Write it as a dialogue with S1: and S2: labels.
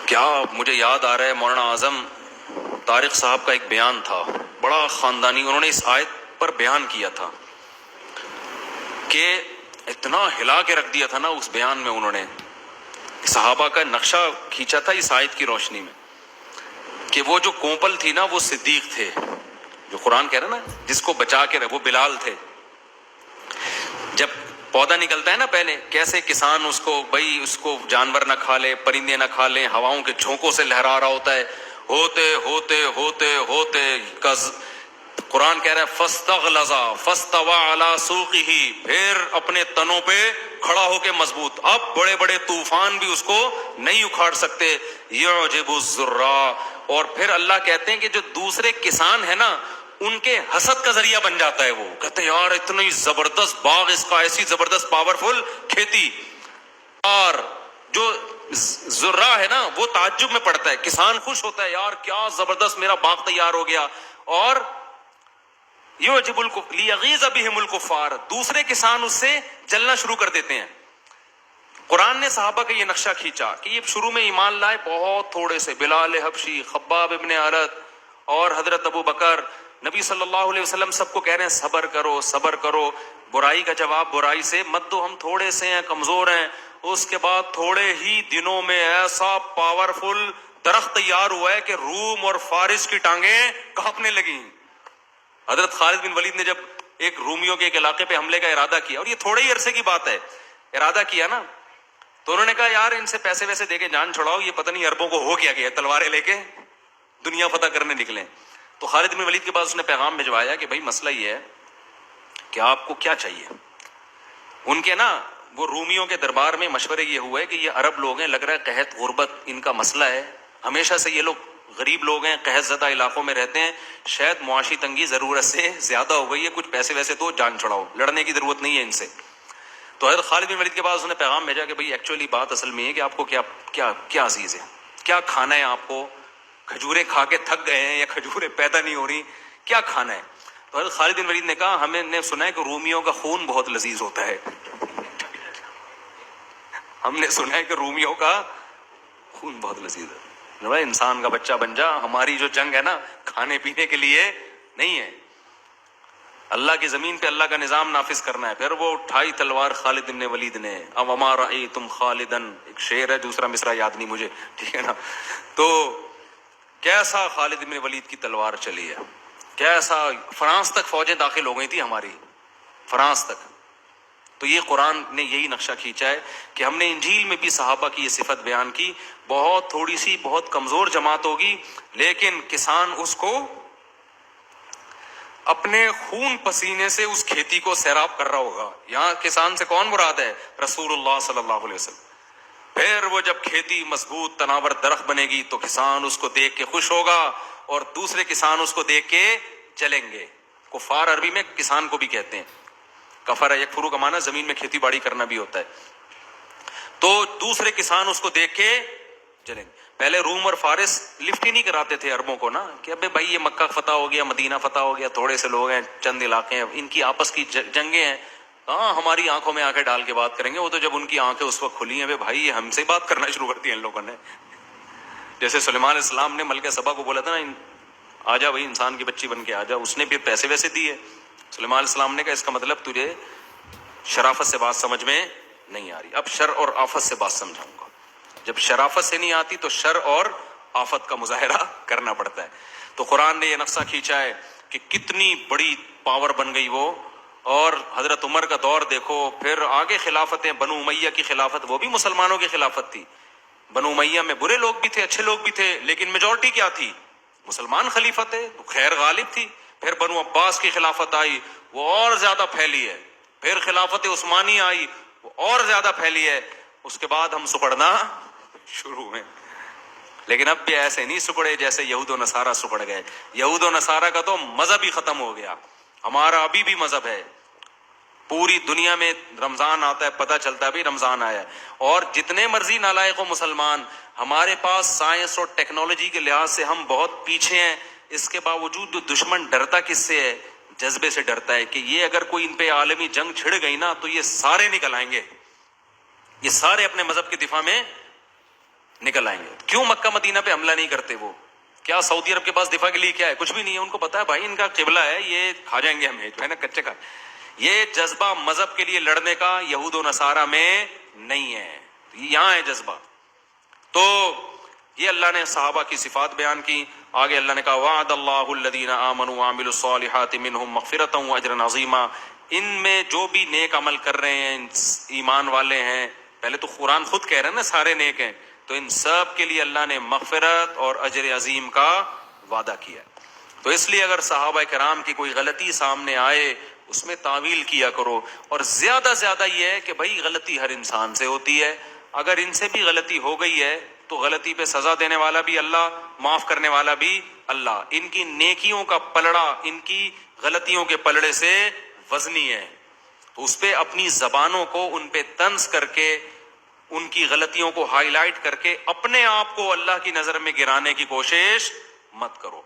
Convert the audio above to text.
S1: کیا مجھے یاد آ رہا ہے مولانا اعظم طارق صاحب کا ایک بیان تھا بڑا خاندانی، انہوں نے اس آیت پر بیان کیا تھا کہ اتنا ہلا کے رکھ دیا تھا نا اس بیان میں، انہوں نے صحابہ کا نقشہ کھینچا تھا اس آیت کی روشنی میں کہ وہ جو کوپل تھی نا وہ صدیق تھے، جو قرآن کہہ رہا نا جس کو بچا کے وہ بلال تھے۔ جب پودا نکلتا ہے نا پہلے کیسے کسان اس کو جانور نہ کھا لے، پرندے نہ کھا لیں، ہواؤں کے جھونکوں سے لہرا رہا ہوتا ہے، ہوتے ہوتے ہوتے ہوتے قرآن کہہ رہا ہے فاستغلظ فاستوى على سوقه، پھر اپنے تنوں پہ کھڑا ہو کے مضبوط، اب بڑے بڑے طوفان بھی اس کو نہیں اکھاڑ سکتے۔ يعجب الزراء، اور پھر اللہ کہتے ہیں کہ جو دوسرے کسان ہیں نا ان کے حسد کا ذریعہ بن جاتا ہے، وہ کہتے ہیں یار اتنی زبردست باغ اس کا، ایسی زبردست پاورفل کھیتی، اور جو ذرہ ہے نا وہ تعجب میں پڑتا ہے، کسان خوش ہوتا ہے یار کیا زبردست میرا باغ تیار ہو گیا، اور یعجب لیغیظ بہم الکفار، دوسرے کسان اس سے جلنا شروع کر دیتے ہیں۔ قرآن نے صحابہ کا یہ نقشہ کھینچا کہ یہ شروع میں ایمان لائے بہت تھوڑے سے، بلال حبشی، خباب ابن ارت اور حضرت ابو بکر، نبی صلی اللہ علیہ وسلم سب کو کہہ رہے ہیں صبر کرو صبر کرو، برائی کا جواب برائی سے مت دو، ہم تھوڑے سے ہیں کمزور ہیں۔ اس کے بعد تھوڑے ہی دنوں میں ایسا پاورفل درخت تیار ہوا ہے کہ روم اور فارس کی ٹانگیں کانپنے لگیں۔ حضرت خالد بن ولید نے جب ایک رومیوں کے ایک علاقے پہ حملے کا ارادہ کیا، اور یہ تھوڑے ہی عرصے کی بات ہے، ارادہ کیا نا، تو انہوں نے کہا یار ان سے پیسے ویسے دے کے جان چھڑاؤ، یہ پتہ نہیں عربوں کو ہو کیا گیا، تلواریں لے کے دنیا فتح کرنے نکلے۔ تو خالد بن ولید کے پاس اس نے پیغام بھجوایا کہ بھائی مسئلہ یہ ہے کہ آپ کو کیا چاہیے۔ ان کے نا وہ رومیوں کے دربار میں مشورے یہ ہوئے کہ یہ عرب لوگ ہیں، لگ رہا ہے قحط غربت ان کا مسئلہ ہے، ہمیشہ سے یہ لوگ غریب لوگ ہیں، قحط زدہ علاقوں میں رہتے ہیں، شاید معاشی تنگی ضرورت سے زیادہ ہو گئی ہے، کچھ پیسے ویسے دو جان چھڑاؤ، لڑنے کی ضرورت نہیں ہے ان سے۔ تو حضرت خالد بن ولید کے پاس اس نے پیغام بھیجا کہ بھائی ایکچولی بات اصل میں ہے کہ آپ کو کیا کیا کیا عزیز ہے، کیا کھانا ہے آپ کو، کھجوریں کھا کے تھک گئے ہیں یا کھجوریں پیدا نہیں ہو رہی، کیا کھانا ہے؟ تو حضرت خالد بن ولید نے کہا ہمیں نے سنا ہے کہ رومیوں کا خون بہت لذیذ ہوتا ہے، ہم نے سنا ہے کہ رومیوں کا خون بہت لذیذ ہے، انسان کا بچہ بن جا، ہماری جو جنگ ہے نا کھانے پینے کے لیے نہیں ہے، اللہ کی زمین پہ اللہ کا نظام نافذ کرنا ہے۔ پھر وہ اٹھائی تلوار خالد بن ولید نے، اب وما رأیتم خالدن، ایک شعر ہے دوسرا مصرع یاد نہیں مجھے، ٹھیک ہے نا، تو کیسا خالد بن ولید کی تلوار چلی ہے، کیسا فرانس تک فوجیں داخل ہو گئی تھی ہماری، فرانس تک۔ تو یہ قرآن نے یہی نقشہ کھینچا ہے کہ ہم نے انجیل میں بھی صحابہ کی یہ صفت بیان کی، بہت تھوڑی سی بہت کمزور جماعت ہوگی لیکن کسان اس کو اپنے خون پسینے سے اس کھیتی کو سیراب کر رہا ہوگا۔ یہاں کسان سے کون مراد ہے؟ رسول اللہ صلی اللہ علیہ وسلم۔ پھر وہ جب کھیتی مضبوط تناور درخت بنے گی تو کسان اس کو دیکھ کے خوش ہوگا اور دوسرے کسان اس کو دیکھ کے جلیں گے۔ کفار عربی میں کسان کو بھی کہتے ہیں، کفر یکفرو کا معنی زمین میں کھیتی باڑی کرنا بھی ہوتا ہے، تو دوسرے کسان اس کو دیکھ کے جلیں گے۔ پہلے روم اور فارس لفٹ ہی نہیں کراتے تھے عربوں کو نا، کہ ابے بھائی یہ مکہ فتح ہو گیا، مدینہ فتح ہو گیا، تھوڑے سے لوگ ہیں، چند علاقے ہیں، ان کی آپس کی جنگیں ہیں، ہاں ہماری آنکھوں میں آنکھیں ڈال کے بات کریں گے۔ وہ تو جب ان کی آنکھیں اس وقت کھلی ہیں، بھائی یہ ہم سے بات کرنا شروع کر دی ان لوگوں نے۔ جیسے سلیمان علیہ السلام نے ملکہ سبا کو بولا تھا نا آ جا بھائی انسان کی بچی بن کے آ جا، اس نے بھی پیسے ویسے دیے۔ سلیمان علیہ السلام نے کہا اس کا مطلب تجھے شرافت سے بات سمجھ میں نہیں آ رہی، اب شر اور آفت سے بات سمجھاؤں گا۔ جب شرافت سے نہیں آتی تو شر اور آفت کا مظاہرہ کرنا پڑتا ہے۔ تو قرآن نے یہ نقشہ کھینچا ہے کہ کتنی بڑی پاور بن گئی وہ، اور حضرت عمر کا دور دیکھو، پھر آگے خلافتیں، بنو امیہ کی خلافت، وہ بھی مسلمانوں کی خلافت تھی۔ بنو امیہ میں برے لوگ بھی تھے اچھے لوگ بھی تھے، لیکن میجورٹی کیا تھی؟ مسلمان خلیفہ تھے، تو خیر غالب تھی۔ پھر بنو عباس کی خلافت آئی، وہ اور زیادہ پھیلی ہے۔ پھر خلافت عثمانی آئی، وہ اور زیادہ پھیلی ہے۔ اس کے بعد ہم سکڑنا شروع میں، لیکن اب بھی ایسے نہیں سکڑے جیسے یہود و نصارہ سکڑ گئے۔ یہود و نصارہ کا تو مذہب ہی ختم ہو گیا، ہمارا ابھی بھی مذہب ہے۔ پوری دنیا میں رمضان آتا ہے، پتہ چلتا ہے بھی رمضان آیا ہے، اور جتنے مرضی نالائق و مسلمان، ہمارے پاس سائنس اور ٹیکنالوجی کے لحاظ سے ہم بہت پیچھے ہیں، اس کے باوجود جو دشمن ڈرتا کس سے ہے؟ جذبے سے ڈرتا ہے کہ یہ اگر کوئی ان پہ عالمی جنگ چھڑ گئی نا تو یہ سارے نکل آئیں گے، یہ سارے اپنے مذہب کے دفاع میں نکل آئیں گے. کیوں مکہ مدینہ پہ حملہ نہیں کرتے وہ؟ کیا سعودی عرب کے پاس دفاع کے لیے کیا ہے؟ کچھ بھی نہیں ہے. ان کو پتا ہے بھائی ان کا قبلہ ہے, یہ کھا جائیں گے ہمیں, جو ہے نا کچے کا. یہ جذبہ مذہب کے لیے لڑنے کا یہود و نصارہ میں نہیں ہے, یہاں ہے جذبہ. تو یہ اللہ نے صحابہ کی صفات بیان کی. آگے اللہ نے کہا وعد اللہ الذین آمنوا وعملوا الصالحات منہم مغفرۃ واجرا عظیما. ان میں جو بھی نیک عمل کر رہے ہیں, ایمان والے ہیں, پہلے تو قرآن خود کہہ رہے ہیں نا سارے نیک ہیں, تو ان سب کے لیے اللہ نے مغفرت اور اجر عظیم کا وعدہ کیا. تو اس لیے اگر صحابہ کرام کی کوئی غلطی سامنے آئے اس میں تعویل کیا کرو, اور زیادہ زیادہ یہ ہے کہ بھائی غلطی ہر انسان سے ہوتی ہے. اگر ان سے بھی غلطی ہو گئی ہے تو غلطی پہ سزا دینے والا بھی اللہ, معاف کرنے والا بھی اللہ. ان کی نیکیوں کا پلڑا ان کی غلطیوں کے پلڑے سے وزنی ہے, تو اس پہ اپنی زبانوں کو ان پہ طنز کر کے, ان کی غلطیوں کو ہائی لائٹ کر کے اپنے آپ کو اللہ کی نظر میں گرانے کی کوشش مت کرو.